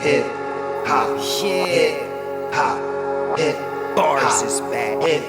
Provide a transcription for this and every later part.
hip hop, Yeah. hip hop, hip Bars is back. hip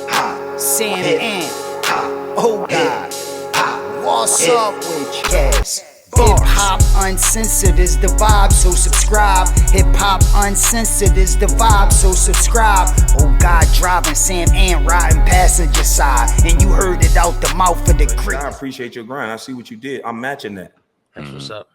hop, Sam hip and hop, oh God, hop. what's Hip up with you? Cast. Hip hop uncensored is the vibe, so subscribe. Hip hop uncensored is the vibe, so subscribe. Oh God, driving Sam and riding passenger side, and you heard it out the mouth of the creek. I appreciate your grind. I see what you did. I'm matching that. That's what's up.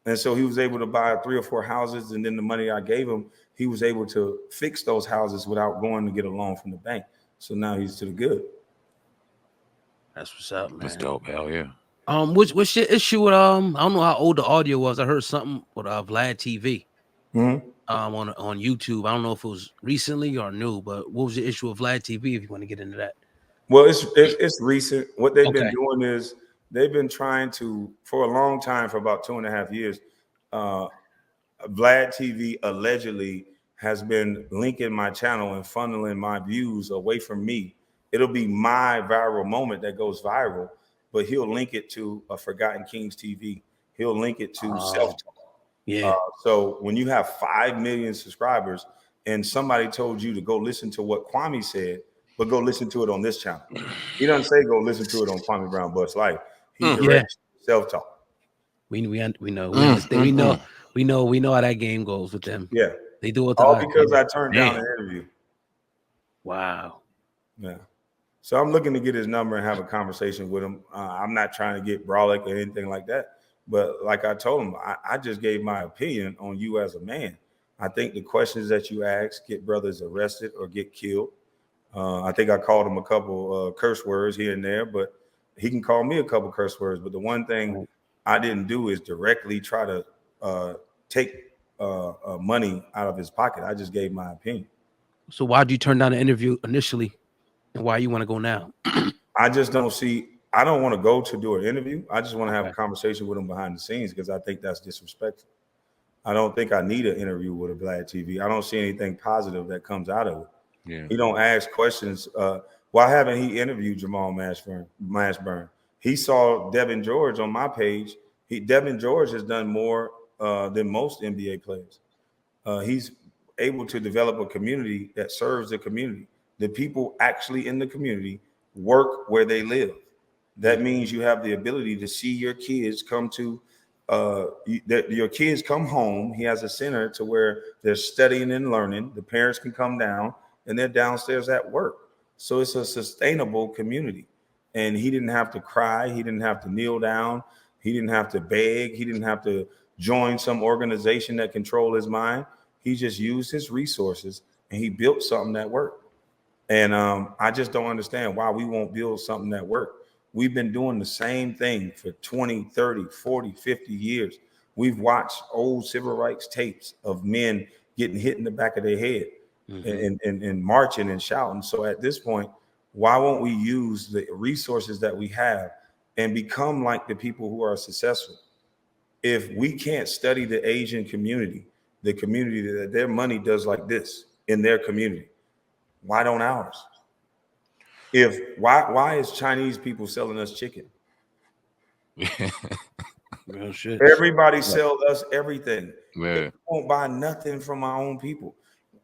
And so he was able to buy 3 or 4 houses, and then the money I gave him, he was able to fix those houses without going to get a loan from the bank. So now he's to the good. That's what's up, man. That's dope. Hell yeah. What's your issue with I don't know how old the audio was. I heard something with Vlad TV. On YouTube. I don't know if it was recently or new, but what was the issue with Vlad TV if you want to get into that? Well, it's recent. What they've been doing is they've been trying to, for a long time, for about 2.5 years, Vlad TV allegedly has been linking my channel and funneling my views away from me. It'll be my viral moment that goes viral, but he'll link it to a Forgotten Kings TV. He'll link it to self-talk. Yeah. So when you have 5 million subscribers and somebody told you to go listen to what Kwame said, but go listen to it on this channel. He doesn't say go listen to it on Kwame Brown Bust Life. He directs self-talk. We know how that game goes with them. Yeah. They do it all because I turned down an interview. Wow. Yeah. So I'm looking to get his number and have a conversation with him. I'm not trying to get brolic or anything like that. But like I told him, I just gave my opinion on you as a man. I think the questions that you ask get brothers arrested or get killed. I think I called him a couple curse words here and there, but he can call me a couple curse words. But the one thing I didn't do is directly try to take money out of his pocket. I just gave my opinion. So why did you turn down the interview initially, and why you want to go now? I just don't see. I don't want to go to do an interview. I just want to have a conversation with him behind the scenes because I think that's disrespectful. I don't think I need an interview with a Vlad TV. I don't see anything positive that comes out of it. Yeah. He don't ask questions. Why haven't he interviewed Jamal Mashburn? He saw Devin George on my page. Devin George has done more than most NBA players. He's able to develop a community that serves the community. The people actually in the community work where they live. That means you have the ability to see your kids come to your kids come home. He has a center to where they're studying and learning. The parents can come down and they're downstairs at work. So it's a sustainable community. And he didn't have to cry. He didn't have to kneel down. He didn't have to beg. He didn't have to join some organization that control his mind. He just used his resources and he built something that worked. And I just don't understand why we won't build something that worked. We've been doing the same thing for 20, 30, 40, 50 years. We've watched old civil rights tapes of men getting hit in the back of their head and marching and shouting. So at this point, why won't we use the resources that we have and become like the people who are successful? If we can't study the Asian community, the community that their money does like this in their community, why don't ours? Why is Chinese people selling us chicken? Real shit. Everybody sells us everything. Yeah. They won't buy nothing from our own people.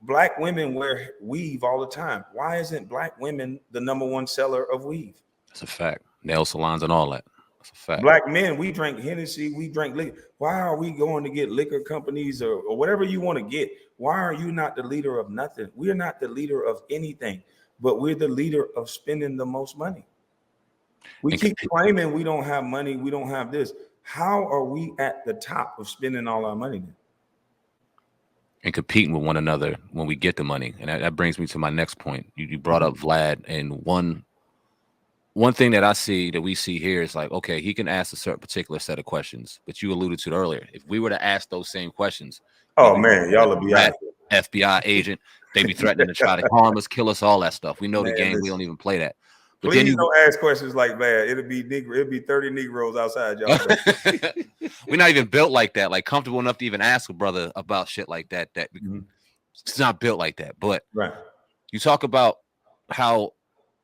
Black women wear weave all the time. Why isn't black women the #1 seller of weave? That's a fact. Nail salons and all that. That's a fact. Black men, we drink Hennessy, we drink liquor. Why are we going to get liquor companies or whatever you want to get? Why are you not the leader of nothing? We're not the leader of anything, but we're the leader of spending the most money. We keep claiming we don't have money, we don't have this. How are we at the top of spending all our money then? And competing with one another when we get the money. And that brings me to my next point. You brought up Vlad, and one thing that I see that we see here is like, okay, he can ask a certain particular set of questions, but you alluded to it earlier. If we were to ask those same questions, oh man, y'all would be out. FBI agent, they be threatening to try to harm us, kill us, all that stuff. We know the game. We don't even play that. But please then don't ask questions like that. It'll be 30 Negroes outside y'all. We're not even built like that, like comfortable enough to even ask a brother about shit like that. It's not built like that. But you talk about how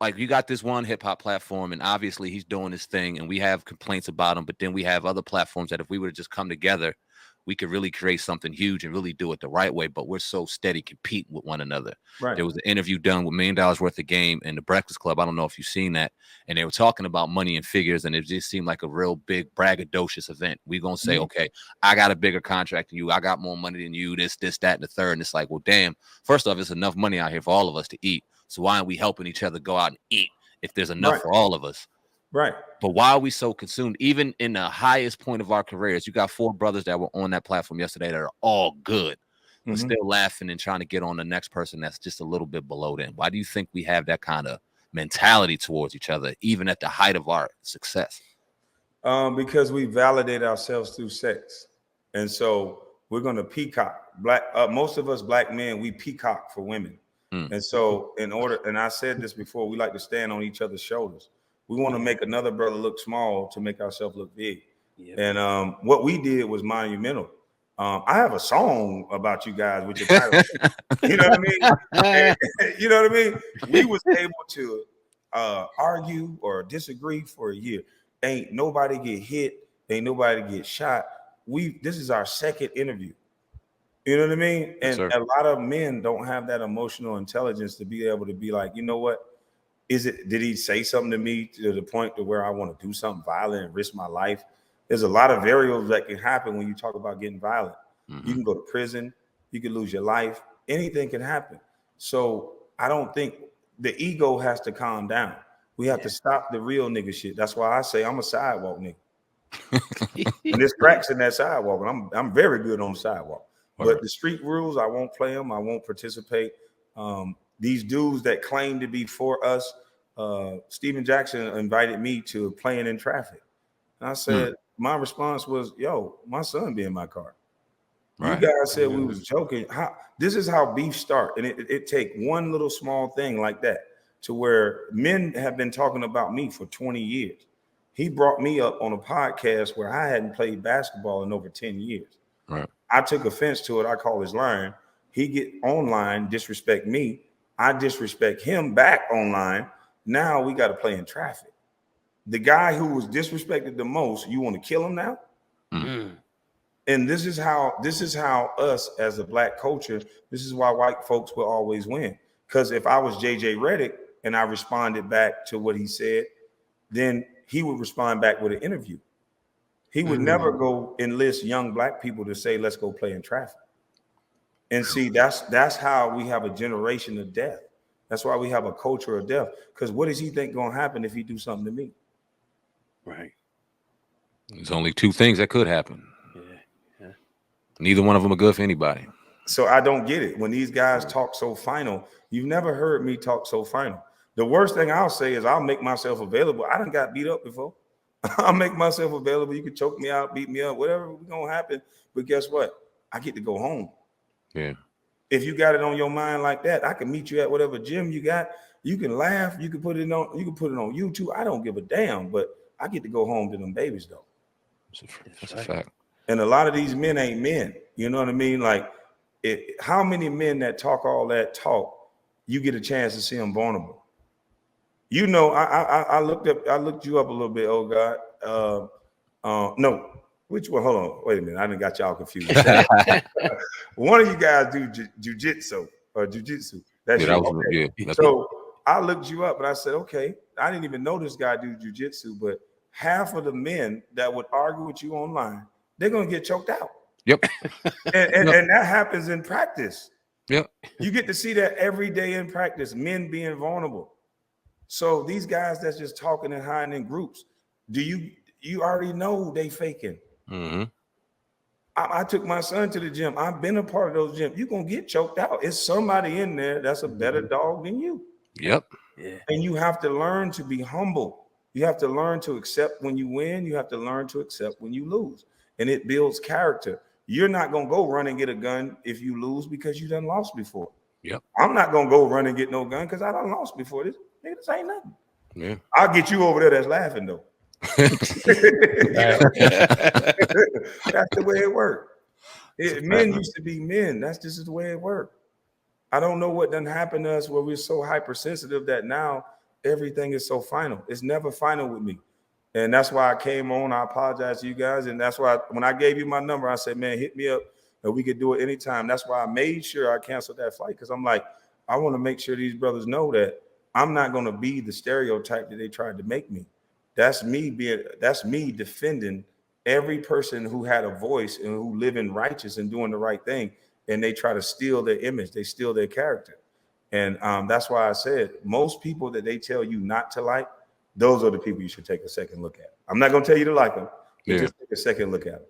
like you got this one hip hop platform, and obviously he's doing his thing, and we have complaints about him. But then we have other platforms that if we were to just come together, we could really create something huge and really do it the right way. But we're so steady competing with one another. Right. There was an interview done with $1 million worth of game in the Breakfast Club. I don't know if you've seen that. And they were talking about money and figures, and it just seemed like a real big braggadocious event. We're going to say, okay, I got a bigger contract than you. I got more money than you, this, that, and the third. And it's like, well, damn, first off, it's enough money out here for all of us to eat. So why aren't we helping each other go out and eat if there's enough for all of us? Right. But why are we so consumed? Even in the highest point of our careers, you got 4 brothers that were on that platform yesterday that are all good, but still laughing and trying to get on the next person that's just a little bit below them. Why do you think we have that kind of mentality towards each other, even at the height of our success? Because we validate ourselves through sex. And so we're going to peacock. Most of us black men, we peacock for women. And so and I said this before, we like to stand on each other's shoulders. We want to make another brother look small to make ourselves look big. And what we did was monumental. I have a song about you guys with your title. You know what I mean? You know what I mean? We was able to argue or disagree for a year. Ain't nobody get hit. Ain't nobody get shot. This is our second interview. You know what I mean? And a lot of men don't have that emotional intelligence to be able to be like, you know what? Did he say something to me to the point to where I want to do something violent and risk my life? There's a lot of variables that can happen when you talk about getting violent. You can go to prison. You can lose your life. Anything can happen. So I don't think the ego has to calm down. We have to stop the real nigga shit. That's why I say I'm a sidewalk nigga. And there's cracks in that sidewalk, and I'm very good on the sidewalk. But the street rules, I won't play them. I won't participate. These dudes that claim to be for us, Steven Jackson invited me to playing in traffic. And I said, my response was, yo, my son be in my car. You guys said we was joking. This is how beef start. And it take one little small thing like that to where men have been talking about me for 20 years. He brought me up on a podcast where I hadn't played basketball in over 10 years. Right. I took offense to it. I call his line. He get online, disrespect me. I disrespect him back online. Now we got to play in traffic. The guy who was disrespected the most, you want to kill him now? And this is how us as a black culture, this is why white folks will always win. Because if I was JJ Redick and I responded back to what he said, then he would respond back with an interview. He would never go enlist young black people to say, let's go play in traffic. And see, that's how we have a generation of death. That's why we have a culture of death. Because what does he think gonna happen if he do something to me? Right. There's only 2 things that could happen. Neither one of them are good for anybody. So I don't get it. When these guys talk so final, you've never heard me talk so final. The worst thing I'll say is I'll make myself available. I done got beat up before. I'll make myself available. You can choke me out, beat me up, whatever gonna happen. But guess what? I get to go home. Yeah. If you got it on your mind like that, I can meet you at whatever gym you got. You can laugh. You can put it on YouTube. I don't give a damn. But I get to go home to them babies though. That's a fact. And a lot of these men ain't men. You know what I mean? Like, how many men that talk all that talk, you get a chance to see them vulnerable? You know, I looked you up a little bit, oh God. No, which one? Hold on, wait a minute. I done got y'all confused. One of you guys do jujitsu or jujitsu. That's So I looked you up and I said, okay, I didn't even know this guy do jujitsu, but half of the men that would argue with you online, they're gonna get choked out. Yep. And that happens in practice. Yep. You get to see that every day in practice, men being vulnerable. So these guys that's just talking and hiding in groups, you already know they faking. I took my son to the gym. I've been a part of those gyms. You're gonna get choked out. It's somebody in there that's a better dog than you. Yep. Yeah. And you have to learn to be humble. You have to learn to accept when you win. You have to learn to accept when you lose. And it builds character. You're not gonna go run and get a gun if you lose because you done lost before. Yep. I'm not gonna go run and get no gun because I done lost before. This ain't nothing. Yeah. I'll get you over there that's laughing though. That's the way it worked. Men used to be men. That's just the way it worked. I don't know what done happened to us where we're so hypersensitive that now everything is so final. It's never final with me. And that's why I came on. I apologize to you guys. And that's why when I gave you my number, I said, man, hit me up and we could do it anytime. That's why I made sure I canceled that flight, because I'm like, I want to make sure these brothers know that I'm not going to be the stereotype that they tried to make me. That's me defending every person who had a voice and who live in righteous and doing the right thing. And they try to steal their image. They steal their character. And that's why I said most people that they tell you not to like, those are the people you should take a second look at. I'm not going to tell you to like them, but just take a second look at them.